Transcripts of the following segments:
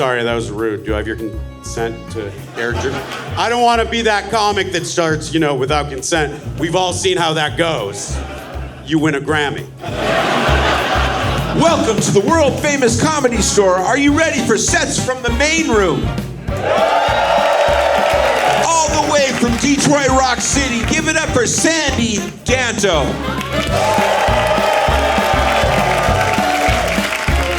sorry, that was rude. Do I have your consent to air I don't want to be that comic that starts, without consent. We've all seen how that goes. You win a Grammy. Welcome to the world-famous Comedy Store. Are you ready for sets from the main room? All the way from Detroit Rock City, give it up for Sandy Danto.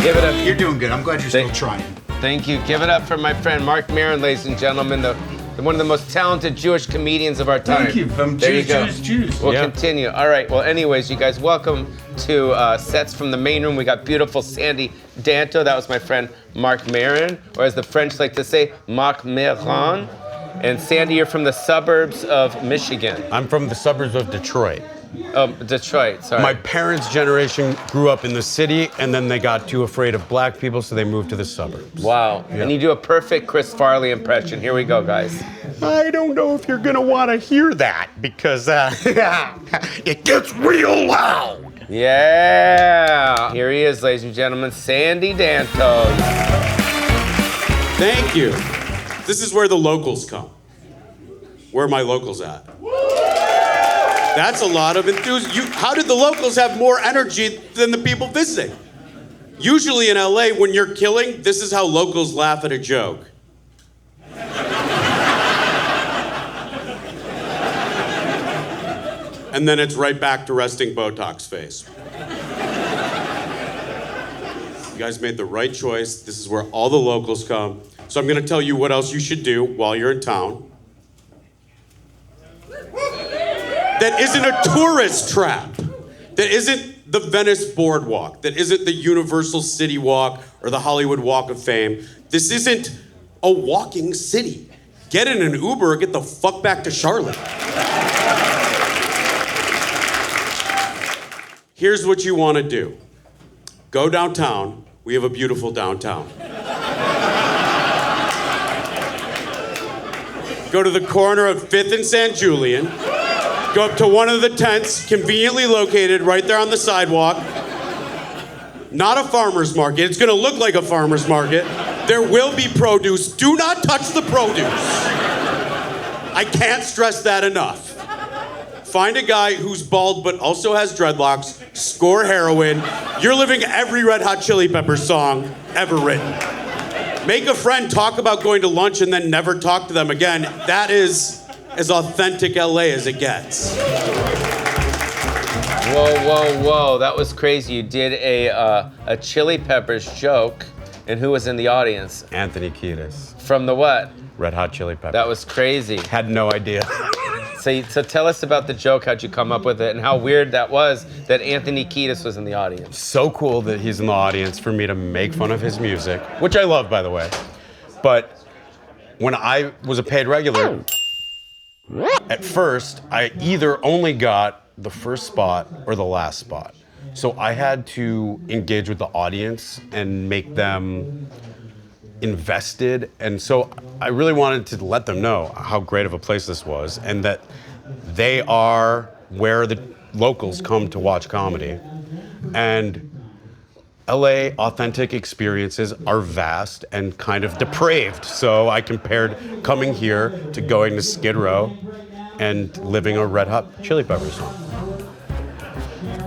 Give it up. You're doing good. I'm glad you're still trying. Thank you. Give it up for my friend Mark Maron, ladies and gentlemen, one of the most talented Jewish comedians of our time. Thank you. From there Jews, you go. Jews. We'll continue. All right. Well, anyways, you guys, welcome to Sets from the Main Room. We got beautiful Sandy Danto. That was my friend Mark Maron, or as the French like to say, Marc Maron. And Sandy, you're from the suburbs of Michigan. I'm from the suburbs of Detroit. Oh, Detroit, sorry. My parents' generation grew up in the city, and then they got too afraid of black people, so they moved to the suburbs. Wow. Yeah. And you do a perfect Chris Farley impression. Here we go, guys. I don't know if you're going to want to hear that, because it gets real loud. Yeah. Here he is, ladies and gentlemen, Sandy Danto. Thank you. This is where the locals come. Where are my locals at? That's a lot of enthusiasm. How did the locals have more energy than the people visiting? Usually in LA, when you're killing, this is how locals laugh at a joke. And then it's right back to resting Botox face. You guys made the right choice. This is where all the locals come. So I'm gonna tell you what else you should do while you're in town. That isn't a tourist trap. That isn't the Venice Boardwalk. That isn't the Universal City Walk or the Hollywood Walk of Fame. This isn't a walking city. Get in an Uber or get the fuck back to Charlotte. Here's what you want to do. Go downtown. We have a beautiful downtown. Go to the corner of 5th and San Julian. Go up to one of the tents, conveniently located right there on the sidewalk. Not a farmer's market. It's gonna look like a farmer's market. There will be produce. Do not touch the produce. I can't stress that enough. Find a guy who's bald but also has dreadlocks, score heroin. You're living every Red Hot Chili Peppers song ever written. Make a friend talk about going to lunch and then never talk to them again. That is as authentic LA as it gets. Whoa. That was crazy. You did a Chili Peppers joke, and who was in the audience? Anthony Kiedis. From the what? Red Hot Chili Peppers. That was crazy. Had no idea. So tell us about the joke, how'd you come up with it, and how weird that was that Anthony Kiedis was in the audience. So cool that he's in the audience for me to make fun of his music, which I love, by the way. But when I was a paid regular, at first, I either only got the first spot or the last spot. So I had to engage with the audience and make them invested. And so I really wanted to let them know how great of a place this was and that they are where the locals come to watch comedy. And LA authentic experiences are vast and kind of depraved. So I compared coming here to going to Skid Row and living a Red Hot Chili Peppers song.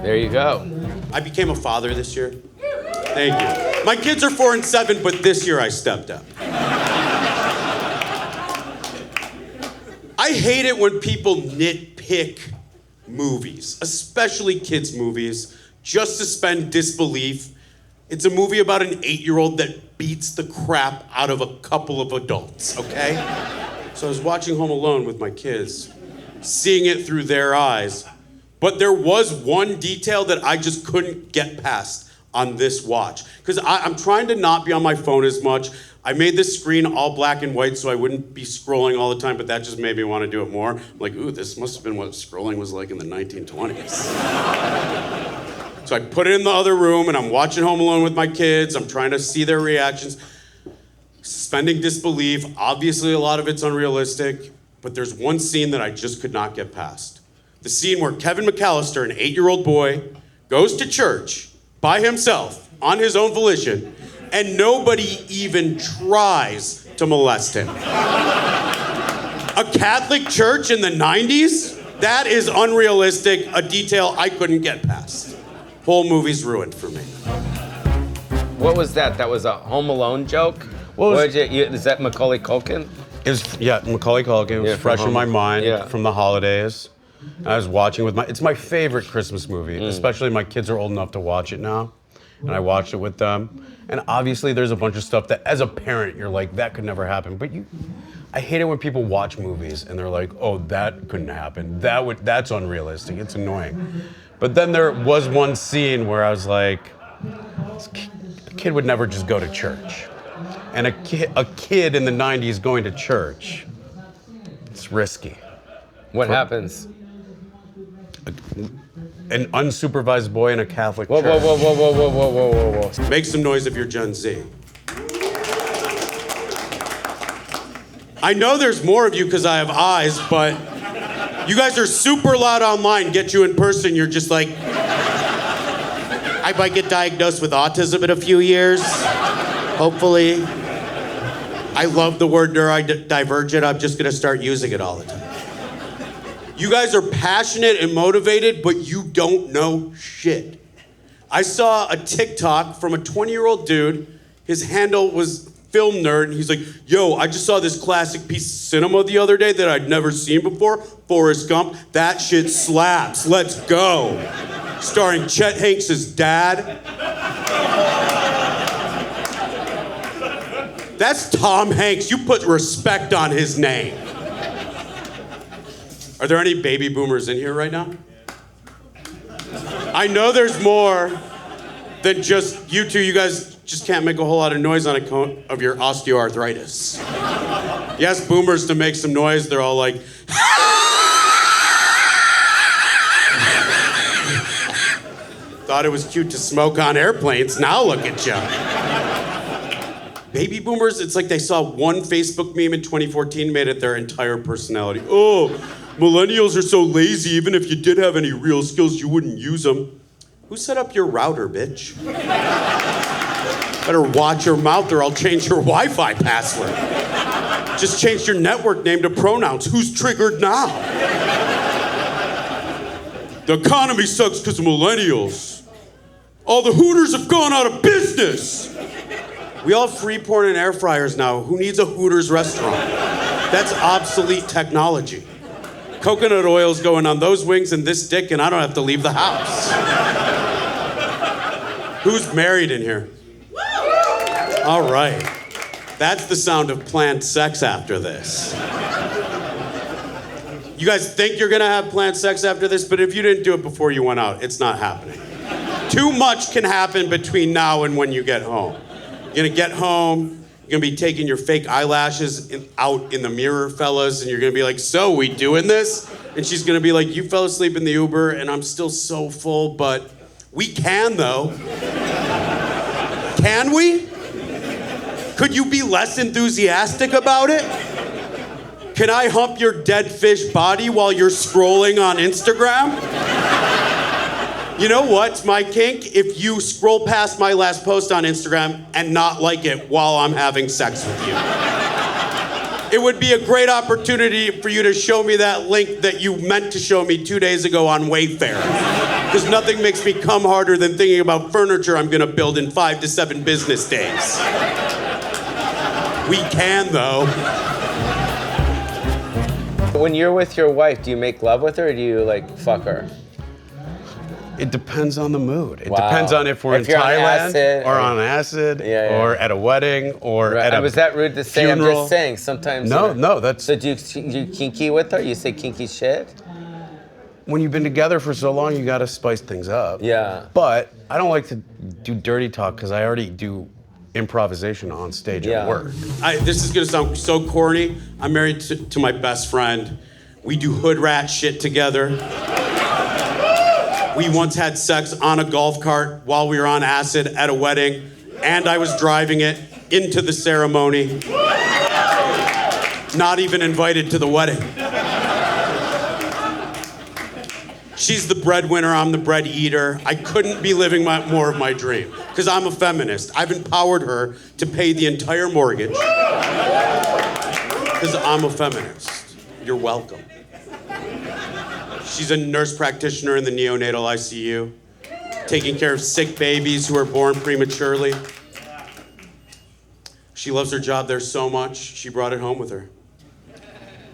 There you go. I became a father this year. Thank you. My kids are 4 and 7, but this year I stepped up. I hate it when people nitpick movies, especially kids' movies, just to suspend disbelief. It's a movie about an 8-year-old that beats the crap out of a couple of adults, okay? So I was watching Home Alone with my kids, seeing it through their eyes, but there was one detail that I just couldn't get past on this watch. Because I'm trying to not be on my phone as much. I made this screen all black and white so I wouldn't be scrolling all the time, but that just made me want to do it more. I'm like, ooh, this must have been what scrolling was like in the 1920s. So I put it in the other room and I'm watching Home Alone with my kids. I'm trying to see their reactions. Suspending disbelief. Obviously a lot of it's unrealistic, but there's one scene that I just could not get past. The scene where Kevin McAllister, an 8-year-old boy, goes to church by himself on his own volition and nobody even tries to molest him. A Catholic church in the 90s? That is unrealistic, a detail I couldn't get past. Whole movie's ruined for me. What was that? That was a Home Alone joke? Is that Macaulay Culkin? Macaulay Culkin. It was fresh in my mind from the holidays. I was watching it's my favorite Christmas movie, especially my kids are old enough to watch it now. And I watched it with them. And obviously there's a bunch of stuff that as a parent, you're like, that could never happen. But I hate it when people watch movies and they're like, oh, that couldn't happen. That's unrealistic. It's annoying. But then there was one scene where I was like, a kid would never just go to church. And a kid in the 90s going to church, it's risky. What happens? An unsupervised boy in a Catholic church. Whoa. Make some noise if you're Gen Z. I know there's more of you because I have eyes, but you guys are super loud online. Get you in person, you're just like, I might get diagnosed with autism in a few years, hopefully. I love the word neurodivergent. I'm just gonna start using it all the time. You guys are passionate and motivated, but you don't know shit. I saw a TikTok from a 20-year-old dude. His handle was Film Nerd, and he's like, yo, I just saw this classic piece of cinema the other day that I'd never seen before, Forrest Gump. That shit slaps, let's go. Starring Chet Hanks' dad. That's Tom Hanks, you put respect on his name. Are there any baby boomers in here right now? I know there's more than just you two. You guys just can't make a whole lot of noise on account of your osteoarthritis. You ask boomers to make some noise, they're all like, thought it was cute to smoke on airplanes, now look at ya. Baby boomers, it's like they saw one Facebook meme in 2014, made it their entire personality. Oh, millennials are so lazy, even if you did have any real skills, you wouldn't use them. Who set up your router, bitch? Better watch your mouth or I'll change your Wi-Fi password. Just changed your network name to pronouns. Who's triggered now? The economy sucks because of millennials. All the Hooters have gone out of business. We all have free porn and air fryers now. Who needs a Hooters restaurant? That's obsolete technology. Coconut oil's going on those wings and this dick, and I don't have to leave the house. Who's married in here? All right. That's the sound of planned sex after this. You guys think you're gonna have planned sex after this, but if you didn't do it before you went out, it's not happening. Too much can happen between now and when you get home. You're gonna get home, you're gonna be taking your fake eyelashes out in the mirror, fellas, and you're gonna be like, so, we doing this? And she's gonna be like, you fell asleep in the Uber, and I'm still so full, but we can, though. Can we? Could you be less enthusiastic about it? Can I hump your dead fish body while you're scrolling on Instagram? You know what's my kink? If you scroll past my last post on Instagram and not like it while I'm having sex with you. It would be a great opportunity for you to show me that link that you meant to show me 2 days ago on Wayfair. Because nothing makes me come harder than thinking about furniture I'm gonna build in 5 to 7 business days. We can, though. When you're with your wife, do you make love with her or do you like fuck her? It depends on the mood. It Wow. depends on if we're in you're on Thailand acid, or on acid or at a wedding or at a Was that rude to say? funeral. I'm just saying, sometimes. No, that's... So do you kinky with her? You say kinky shit? When you've been together for so long, you gotta spice things up. Yeah. But I don't like to do dirty talk because I already do improvisation on stage at work. This is gonna sound so corny. I'm married to my best friend. We do hood rat shit together. We once had sex on a golf cart while we were on acid at a wedding, and I was driving it into the ceremony. Not even invited to the wedding. She's the breadwinner, I'm the bread eater. I couldn't be living more of my dream. because I'm a feminist. I've empowered her to pay the entire mortgage because I'm a feminist. You're welcome. She's a nurse practitioner in the neonatal ICU, taking care of sick babies who are born prematurely. She loves her job there so much, she brought it home with her.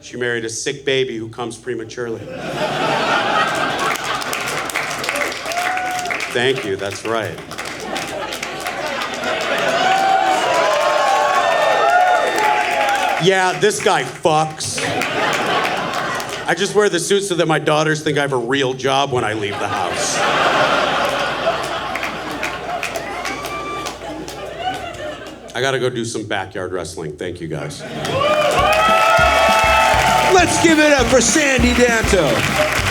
She married a sick baby who comes prematurely. Thank you, that's right. Yeah, this guy fucks. I just wear the suit so that my daughters think I have a real job when I leave the house. I gotta go do some backyard wrestling. Thank you, guys. Let's give it up for Sandy Danto.